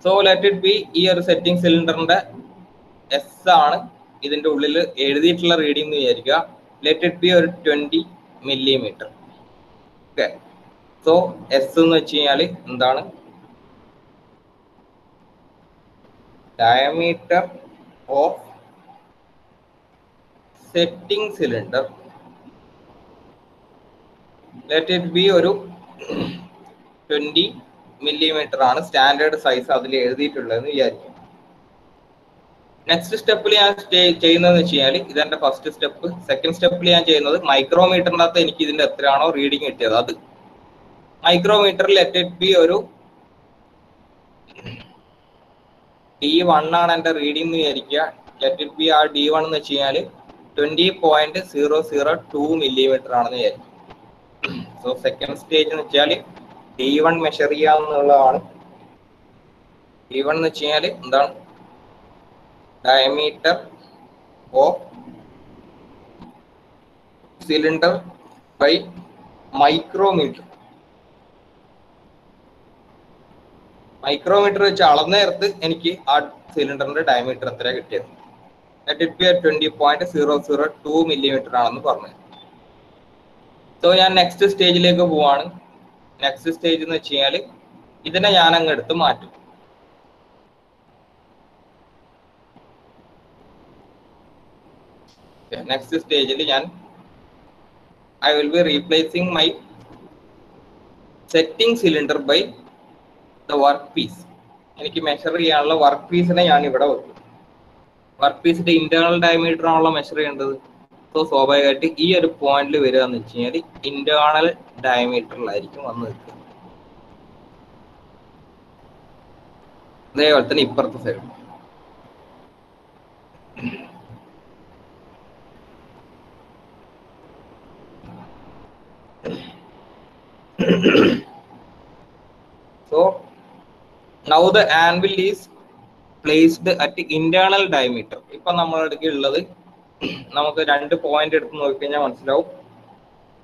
Speaker 1: സോ ലെറ്റ് ഇറ്റ് ബി, ഈ ഒരു സെറ്റിംഗ് സിലിണ്ടറിന്റെ S ആണ് ഇതിന്റെ ഉള്ളിൽ എഴുതിയിട്ടുള്ള റീഡിംഗ് എന്ന് വിചാരിക്കുക. ലെറ്റ് ഇറ്റ് ബി ഒരു 20 മില്ലിമീറ്റർ. ഓക്കെ, സോ S എന്ന് വെച്ച് കഴിഞ്ഞാൽ എന്താണ്? diameter of setting cylinder. Let it be ഒരു 20 മില്ലിമീറ്റർ ആണ് സ്റ്റാൻഡേർഡ് സൈസ് അതിൽ എഴുതിയിട്ടുള്ളതെന്ന് വിചാരിക്കും. നെക്സ്റ്റ് സ്റ്റെപ്പിൽ ഞാൻ ചെയ്യുന്നതെന്ന് വെച്ച് കഴിഞ്ഞാൽ ഇതെന്റെ ഫസ്റ്റ് സ്റ്റെപ്പ്. സെക്കൻഡ് സ്റ്റെപ്പിൽ ഞാൻ ചെയ്യുന്നത് മൈക്രോമീറ്ററിൻ്റെ അകത്ത് എനിക്ക് ഇതിന്റെ എത്രയാണോ റീഡിങ് കിട്ടിയത് അത് മൈക്രോമീറ്ററിൽ ലെറ്റ് ഇറ്റ് ബി ഒരു D1 ആണ് എൻ്റെ റീഡിംഗ് എന്ന് വിചാരിക്കുക. ലെറ്റ് ഇറ്റ് ബി ആ D1 എന്ന് വെച്ച് കഴിഞ്ഞാൽ 20.002 മില്ലിമീറ്റർ ആണെന്ന് വിചാരിക്കും. സോ സെക്കൻഡ് സ്റ്റേജ് എന്ന് വെച്ചാൽ D1 മെഷർ ചെയ്യാവുന്നതാണ്. D1 എന്ന് വെച്ച് കഴിഞ്ഞാൽ എന്താണ്? Diameter of cylinder by micrometer. Micrometer വെച്ച് അളന്ന നേരത്ത് എനിക്ക് ആ സിലിണ്ടറിന്റെ ഡയമീറ്റർ എത്ര കിട്ടിയത്? ലെറ്റ് ഇറ്റ് ബി 20.002 മില്ലിമീറ്റർ ആണെന്ന് പറഞ്ഞു. സോ ഞാൻ നെക്സ്റ്റ് സ്റ്റേജിലേക്ക് പോവാണ്. നെക്സ്റ്റ് സ്റ്റേജ് എന്ന് വെച്ച് കഴിഞ്ഞാൽ ഇതിനെ ഞാൻ അങ്ങ് എടുത്ത് മാറ്റും. നെക്സ്റ്റ് സ്റ്റേജിൽ ഞാൻ I will be replacing my setting cylinder by the work piece. എനിക്ക് മെഷർ ചെയ്യാനുള്ള വർക്ക് പീസിനെ ഞാൻ ഇവിടെ വെക്കും. വർക്ക് പീസിന്റെ ഇന്റേണൽ ഡയമീറ്റർ ആണല്ലോ മെഷർ ചെയ്യേണ്ടത്. സോ സ്വാഭാവികമായിട്ട് ഈ ഒരു പോയിന്റിൽ വരിക എന്ന് വെച്ച് കഴിഞ്ഞാൽ ഇന്റേണൽ ഡയമീറ്ററിലായിരിക്കും വന്ന് നിൽക്കുക. അതേപോലെ തന്നെ ഇപ്പുറത്തെ side. So now the anvil is placed at internal diameter. ഇപ്പൊ നമ്മളടുക്ക് ഉള്ളത് നമുക്ക് 2 പോയിന്റ് എടുത്ത് നോക്കിക്കഴിഞ്ഞാൽ മനസ്സിലാവും.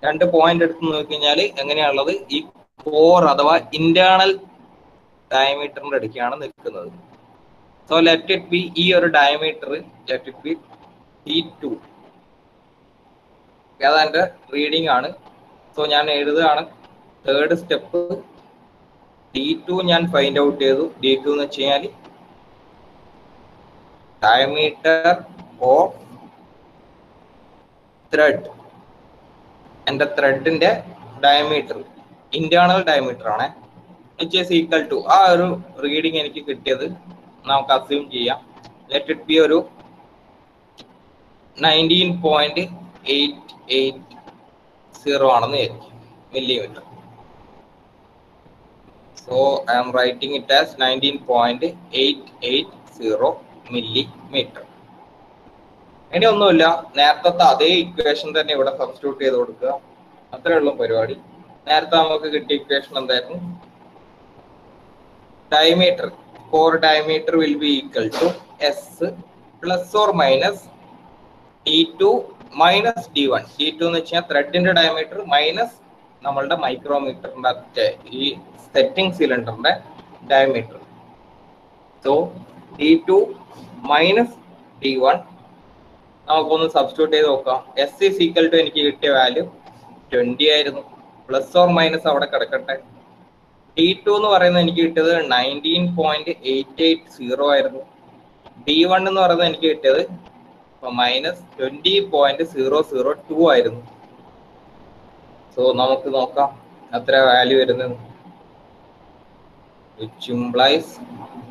Speaker 1: 2 പോയിന്റ് എടുത്ത് നോക്കിക്കഴിഞ്ഞാൽ എങ്ങനെയാണുള്ളത്, ഈ കോർ അഥവാ ഇന്റേണൽ ഡയമീറ്ററിന്റെ അടുക്കാണ് നിൽക്കുന്നത്. സോ ലെറ്റ് ഇറ്റ് ബി, ഈ ഒരു diameter let it B T2. അതെന്റെ റീഡിംഗ് ആണ്. സോ ഞാൻ എഴുതുകയാണ്. തേർഡ് സ്റ്റെപ്പ് D2 ഞാൻ ഫൈൻഡ് ഔട്ട് ചെയ്തു. D2 എന്ന് വെച്ച് കഴിഞ്ഞാൽ ഡയമീറ്റർ ഓഫ് ത്രെഡ്. എൻ്റെ ത്രെഡിന്റെ ഡയമീറ്റർ ഇന്റേണൽ ഡയമീറ്റർ ആണ്, വിച്ച് ഈസ് ഈക്വൽ ടു, ആ ഒരു റീഡിങ് എനിക്ക് കിട്ടിയത് നമുക്ക് അസ്യൂം ചെയ്യാം. ലെറ്റ് ഇറ്റ് ബി ഒരു 19.880 ആണെന്ന് വിചാരിക്കും, millimetre. So I am writing it as 19.880 millimeter. ഇനി ഒന്നുമില്ല, നേരത്തെ അതേ ഇക്വേഷൻ തന്നെ ഇവിടെ സബ്സ്റ്റിറ്റ്യൂട്ട് ചെയ്ത് കൊടുക്കുക, അത്രേ ഉള്ളൂ പരിപാടി. നേരത്തെ നമുക്ക് കിട്ടിയ ഇക്വേഷൻ എന്തായിരുന്നു? Diameter, core diameter will be equal to S plus or minus D2 minus D1. D2 എന്ന് വെച്ചാൽ ത്രെഡിന്റെ ഡയമീറ്റർ മൈനസ് നമ്മളുടെ മൈക്രോമീറ്ററിന്റെ ഈ സെറ്റിംഗ് സിലിണ്ടറിന്റെ diameter. So D2 minus D1 നമുക്കൊന്ന് സബ്സ്റ്റിറ്റ്യൂട്ട് ചെയ്ത് നോക്കാം. എസ് ഈസ് ഈക്വൽ ടു എനിക്ക് കിട്ടിയ വാല്യൂ 20 ആയിരുന്നു. പ്ലസ് ഓർ മൈനസ് അവിടെ കിടക്കട്ടെ. D2 എന്ന് പറയുന്നത് എനിക്ക് കിട്ടിയത് 19.880 ആയിരുന്നു. D1 എന്ന് പറയുന്നത് എനിക്ക് കിട്ടിയത് മൈനസ് 20.002 ആയിരുന്നു. സോ നമുക്ക് നോക്കാം എത്ര വാല്യൂ വരുന്നത്. which implies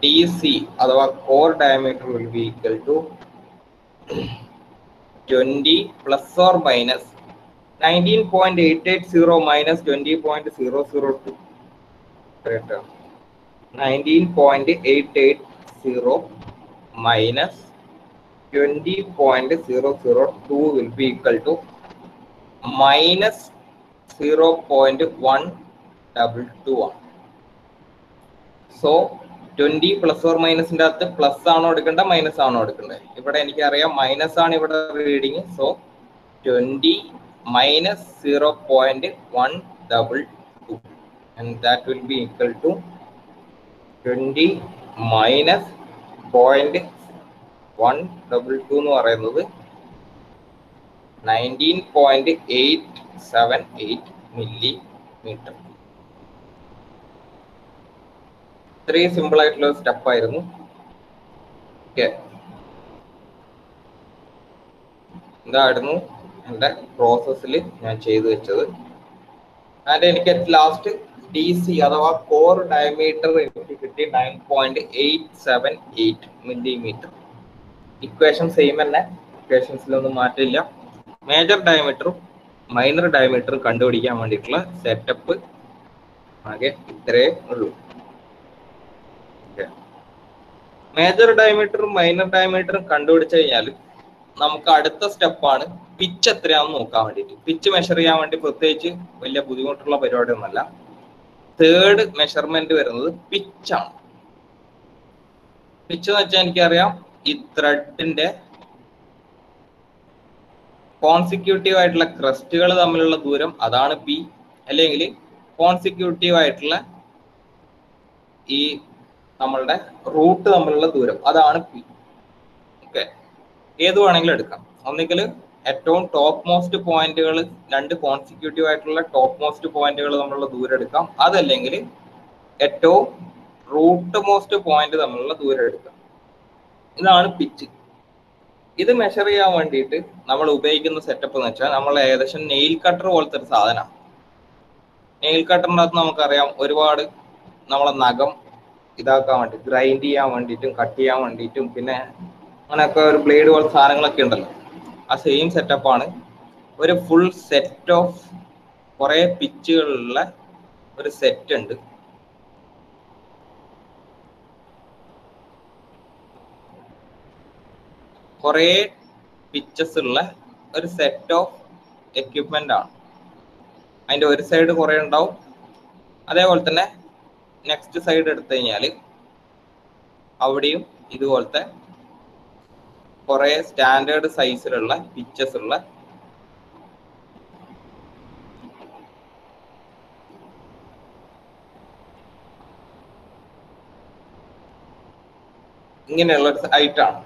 Speaker 1: DC അഥവാ core diameter will be equal to 20 plus or minus 19.880 minus 20.002. 19.880 minus 20.002 will be equal to minus 0.122. So 20 plus or മൈനസിന്റെ അകത്ത് പ്ലസ് ആണോ എടുക്കേണ്ട മൈനസ് ആണോ എടുക്കേണ്ടത്? ഇവിടെ എനിക്കറിയാം മൈനസ് ആണ് ഇവിടെ reading. So 20 minus 0.122 and that will be equal to 20 minus 0.122 എന്ന് പറയുന്നത് 19.878 millimeter. ഇത്രയും സിമ്പിൾ ആയിട്ടുള്ള സ്റ്റെപ്പ് ആയിരുന്നു. ഇതായിരുന്നു എൻ്റെ പ്രോസസ്സിൽ ഞാൻ ചെയ്തു വെച്ചത്. ആൻഡ് എനിക്ക് ലാസ്റ്റ് DC അഥവാ കോർ ഡയമീറ്റർ എനിക്ക് കിട്ടി 9.878 millimeter. ഇക്വേഷൻ സെയിം തന്നെ, ഇക്വേഷൻസിലൊന്നും മാറ്റില്ല. മേജർ ഡയമീറ്ററും മൈനർ ഡയമീറ്ററും കണ്ടുപിടിക്കാൻ വേണ്ടിയിട്ടുള്ള സെറ്റപ്പ് ആകെ ഇത്രയേ ഉള്ളൂ. മേജർ ഡയമീറ്ററും മൈനർ ഡയമീറ്ററും കണ്ടുപിടിച്ചു കഴിഞ്ഞാൽ നമുക്ക് അടുത്ത സ്റ്റെപ്പാണ് പിച്ച് എത്രയാണെന്ന് നോക്കാൻ വേണ്ടിയിട്ട്. പിച്ച് മെഷർ ചെയ്യാൻ വേണ്ടി പ്രത്യേകിച്ച് വലിയ ബുദ്ധിമുട്ടുള്ള പരിപാടിയൊന്നുമല്ല. തേർഡ് മെഷർമെന്റ് വരുന്നത് പിച്ചാണ്. പിച്ച് എന്ന് വെച്ചാൽ എനിക്കറിയാം ഈ ത്രെഡിന്റെ കോൺസിക്യൂട്ടീവ് ആയിട്ടുള്ള ക്രസ്റ്റുകൾ തമ്മിലുള്ള ദൂരം അതാണ് പി, അല്ലെങ്കിൽ കോൺസിക്യൂട്ടീവ് ആയിട്ടുള്ള ഈ നമ്മളുടെ റൂട്ട് തമ്മിലുള്ള ദൂരം അതാണ് പി. ഓക്കെ, ഏത് വേണമെങ്കിലും എടുക്കാം. ഒന്നുകിൽ ഏറ്റവും ടോപ്പ് മോസ്റ്റ് പോയിന്റുകൾ, രണ്ട് കോൺസിക്യൂട്ടീവ് ആയിട്ടുള്ള ടോപ്പ് മോസ്റ്റ് പോയിന്റുകൾ തമ്മിലുള്ള ദൂരം എടുക്കാം. അതല്ലെങ്കിൽ ഏറ്റവും റൂട്ട് മോസ്റ്റ് പോയിന്റ് തമ്മിലുള്ള ദൂരം എടുക്കാം. ഇതാണ് പിച്ച്. ഇത് മെഷർ ചെയ്യാൻ വേണ്ടിയിട്ട് നമ്മൾ ഉപയോഗിക്കുന്ന സെറ്റപ്പ് എന്ന് വെച്ചാൽ നമ്മൾ ഏകദേശം നെയിൽ കട്ടർ പോലത്തെ ഒരു സാധനമാണ്. നെയിൽ കട്ടറിൻ്റെ അകത്ത് നമുക്കറിയാം ഒരുപാട് നമ്മളെ നഖം ഇതാക്കാൻ വേണ്ടി, ഗ്രൈൻഡ് ചെയ്യാൻ വേണ്ടിയിട്ടും കട്ട് ചെയ്യാൻ വേണ്ടിയിട്ടും പിന്നെ അങ്ങനെയൊക്കെ ഒരു ബ്ലേഡ് പോലത്തെ സാധനങ്ങളൊക്കെ ഉണ്ടല്ലോ. ആ സെയിം സെറ്റപ്പാണ്. ഒരു ഫുൾ സെറ്റ് ഓഫ് കുറേ പിച്ചുകളുള്ള ഒരു സെറ്റ് ഉണ്ട്. കുറേ പിച്ചസ് ഉള്ള ഒരു സെറ്റ് ഓഫ് എക്യുപ്മെന്റ് ആണ്. അതിന്റെ ഒരു സൈഡ് കുറേ ഉണ്ടാവും. അതേപോലെ തന്നെ നെക്സ്റ്റ് സൈഡ് എടുത്തു കഴിഞ്ഞാൽ അവിടെയും ഇതുപോലത്തെ കുറേ സ്റ്റാൻഡേർഡ് സൈസിലുള്ള പിച്ചസ് ഉള്ള ഇങ്ങനെയുള്ള ഒരു ഐറ്റാണ്.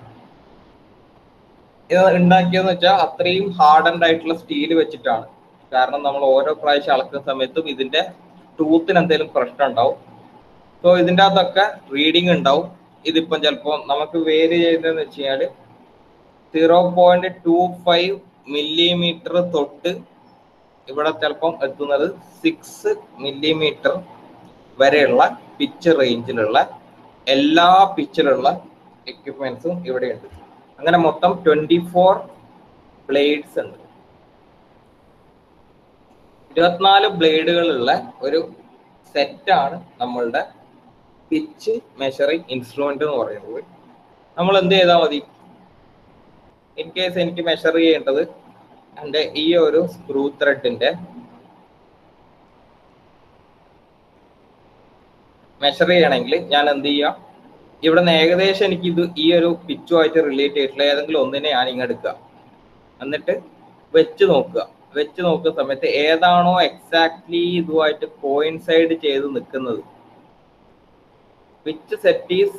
Speaker 1: ഇത് ഉണ്ടാക്കിയെന്ന് വെച്ചാൽ അത്രയും ഹാർഡൻഡ് ആയിട്ടുള്ള സ്റ്റീൽ വെച്ചിട്ടാണ്. കാരണം നമ്മൾ ഓരോ പ്രാവശ്യം അളക്കുന്ന സമയത്തും ഇതിന്റെ ടൂത്തിന് എന്തെങ്കിലും പ്രശ്നം ഉണ്ടാവും. സോ ഇതിൻ്റെ അകത്തൊക്കെ റീഡിങ് ഉണ്ടാവും. ഇതിപ്പം ചിലപ്പോൾ നമുക്ക് വേരി ചെയ്തതെന്ന് വെച്ച് കഴിഞ്ഞാൽ 0.25 മില്ലിമീറ്റർ തൊട്ട് ഇവിടെ ചിലപ്പം എത്തുന്നത് 6 മില്ലിമീറ്റർ വരെയുള്ള പിച്ച് റേഞ്ചിലുള്ള എല്ലാ പിച്ചിലുള്ള എക്യുപ്മെന്റ്സും ഇവിടെയുണ്ട്. അങ്ങനെ മൊത്തം 24 ബ്ലേഡ്സ് ഉണ്ട്. 24 ബ്ലേഡുകളുള്ള ഒരു സെറ്റാണ് നമ്മളുടെ പിച്ച് മെഷറിംഗ് ഇൻസ്ട്രുമെന്റ് എന്ന് പറയുന്നത്. നമ്മൾ എന്ത് ചെയ്താൽ മതി, ഇൻ കേസ് എനിക്ക് മെഷർ ചെയ്യേണ്ടത് എൻ്റെ ഈ ഒരു സ്ക്രൂ ത്രെഡിന്റെ മെഷർ ചെയ്യണമെങ്കിൽ ഞാൻ എന്ത് ചെയ്യാം, ഇവിടെ നിന്ന് ഏകദേശം എനിക്ക് ഇത് ഈ ഒരു പിച്ചുമായിട്ട് റിലേറ്റ് ചെയ്തിട്ടുള്ള ഏതെങ്കിലും ഒന്നിനെ ഞാൻ ഇങ്ങ് എടുക്കുക. എന്നിട്ട് വെച്ച് നോക്കുന്ന സമയത്ത് ഏതാണോ എക്സാക്ട്ലി ഇതുമായിട്ട് കോയിൻസൈഡ് ചെയ്ത് നിൽക്കുന്നത്, which set is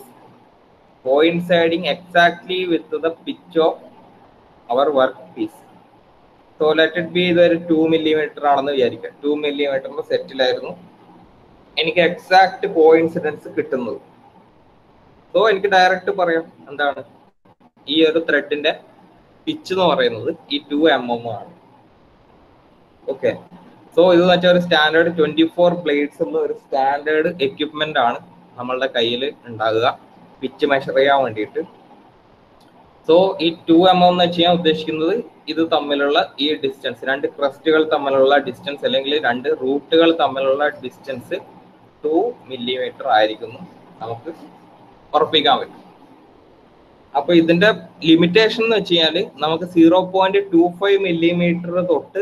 Speaker 1: coinciding exactly with the pitch of our work piece. So let it be ഇതൊരു 2 മില്ലിമീറ്റർ ആണെന്ന് വിചാരിക്കാം. 2 മില്ലിമീറ്ററിന്റെ സെറ്റിലായിരുന്നു എനിക്ക് എക്സാക്ട് കോയിൻസിഡൻസ് കിട്ടുന്നത്. സോ എനിക്ക് ഡയറക്റ്റ് പറയാം എന്താണ് ഈ ഒരു ത്രെഡിന്റെ പിച്ച് എന്ന് പറയുന്നത് ഈ 2 mm ആണ്. ഓക്കെ, സോ ഇത് വെച്ചാൽ ഒരു സ്റ്റാൻഡേർഡ് 24 ബ്ലേഡ്സ് ഉള്ള ഒരു സ്റ്റാൻഡേർഡ് എക്യുപ്മെന്റ് ആണ് നമ്മളുടെ കയ്യിൽ ഉണ്ടാകുക പിച്ച് മെഷർ ചെയ്യാൻ വേണ്ടിയിട്ട്. സോ ഈ 2 mm എന്ന് വെച്ച് ഞാൻ ഉദ്ദേശിക്കുന്നത് ഇത് തമ്മിലുള്ള ഈ ഡിസ്റ്റൻസ്, 2 ക്രസ്റ്റുകൾ തമ്മിലുള്ള ഡിസ്റ്റൻസ് അല്ലെങ്കിൽ 2 റൂട്ടുകൾ തമ്മിലുള്ള ഡിസ്റ്റൻസ് 2 മില്ലിമീറ്റർ ആയിരിക്കുന്നു നമുക്ക് ഉറപ്പിക്കാൻ പറ്റും. അപ്പൊ ഇതിന്റെ ലിമിറ്റേഷൻ എന്ന് വെച്ച് കഴിഞ്ഞാൽ നമുക്ക് 0.25 മില്ലിമീറ്റർ തൊട്ട്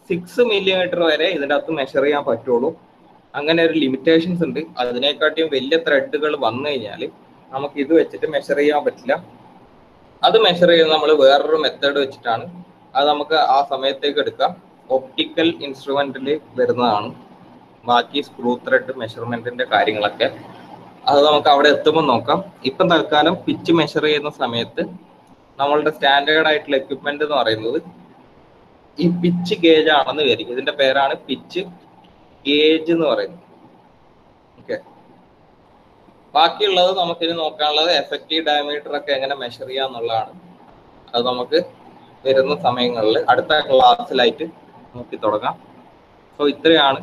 Speaker 1: 6 മില്ലിമീറ്റർ വരെ ഇതിൻ്റെ അകത്ത് മെഷർ ചെയ്യാൻ പറ്റുള്ളൂ. അങ്ങനെ ഒരു ലിമിറ്റേഷൻസ് ഉണ്ട്. അതിനെക്കാട്ടിയും വലിയ ത്രെഡുകൾ വന്നു കഴിഞ്ഞാൽ നമുക്ക് ഇത് വെച്ചിട്ട് മെഷർ ചെയ്യാൻ പറ്റില്ല. അത് മെഷർ ചെയ്യുന്നത് നമ്മൾ വേറൊരു മെത്തേഡ് വെച്ചിട്ടാണ്. അത് നമുക്ക് ആ സമയത്തേക്ക് എടുക്കാം. ഒപ്റ്റിക്കൽ ഇൻസ്ട്രുമെന്റിൽ വരുന്നതാണ് ബാക്കി സ്ക്രൂ ത്രെഡ് മെഷർമെന്റിന്റെ കാര്യങ്ങളൊക്കെ. അത് നമുക്ക് അവിടെ എത്തുമ്പോൾ നോക്കാം. ഇപ്പം തൽക്കാലം പിച്ച് മെഷർ ചെയ്യുന്ന സമയത്ത് നമ്മളുടെ സ്റ്റാൻഡേർഡ് ആയിട്ടുള്ള എക്യുപ്മെന്റ് എന്ന് പറയുന്നത് ഈ പിച്ച് ഗേജ് ആണെന്ന് വിചാരിക്കും. ഇതിന്റെ പേരാണ് പിച്ച് ഗേജ് എന്ന് പറയുന്നത്. ഓക്കെ, ബാക്കിയുള്ളത് നമുക്കിനി നോക്കാനുള്ളത് എഫക്റ്റീവ് ഡയമീറ്റർ ഒക്കെ എങ്ങനെ മെഷർ ചെയ്യാന്നുള്ളതാണ്. അത് നമുക്ക് വരുന്ന സമയങ്ങളിൽ അടുത്ത ക്ലാസ്സിലായിട്ട് നോക്കി തുടങ്ങാം. സോ ഇത്രയാണ്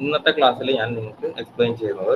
Speaker 1: ഇന്നത്തെ ക്ലാസ്സിൽ ഞാൻ നിങ്ങൾക്ക് എക്സ്പ്ലെയിൻ ചെയ്യുന്നത്.